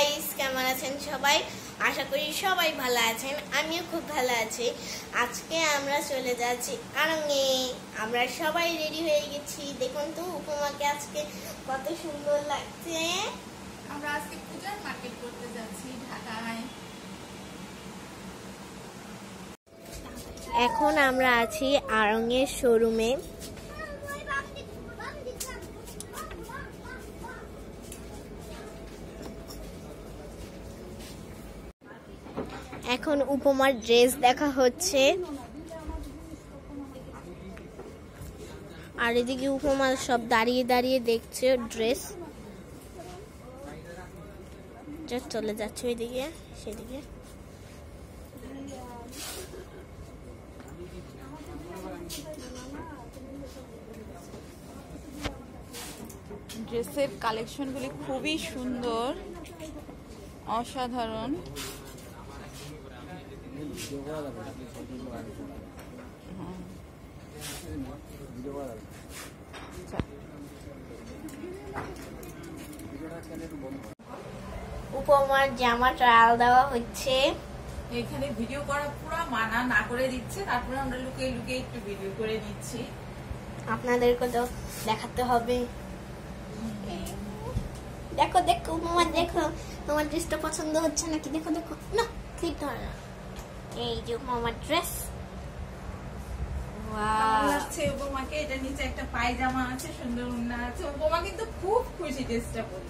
Guys, কেমন আছেন সবাই? আশা করি সবাই ভালো আছেন। আমিও খুব ভালো আছি। আজকে আমরা চলে যাচ্ছি আড়ংয়ে। আমরা সবাই রেডি হয়ে গেছি। দেখুন তো উপমাকে আজকে কত সুন্দর লাগছে। আমরা আজকে পূজার মার্কেট করতে যাচ্ছি ঢাকায়। এখন আমরা আছি আড়ংয়ের শোরুমে। এখন উপমার ড্রেস দেখা হচ্ছে, আর এদিকে উপমা সব দাঁড়িয়ে দাঁড়িয়ে দেখছে ড্রেস। চলে যাচ্ছে ওইদিকে সেদিকে। ড্রেসের কালেকশনগুলি খুবই সুন্দর, অসাধারণ। উপমার জামা ট্রায়াল দেওয়া হচ্ছে। এখানে ভিডিও করা পুরো মানা না করে দিচ্ছে, তারপরে আমরা লুকিয়ে লুকিয়ে একটু ভিডিও করে নিচ্ছি। আপনাদেরকে তো দেখাতে হবে। দেখো দেখো উপমা, দেখো তোমার ড্রেসটা পছন্দ হচ্ছে নাকি? দেখো দেখো না, ক্লিক ধরে না। এই যে উপমার ড্রেস। উপমাকে এটা নিচে একটা পায়জামা আছে, সুন্দর উন্না আছে। উপমা কিন্তু খুব খুশি ড্রেসটা পরে।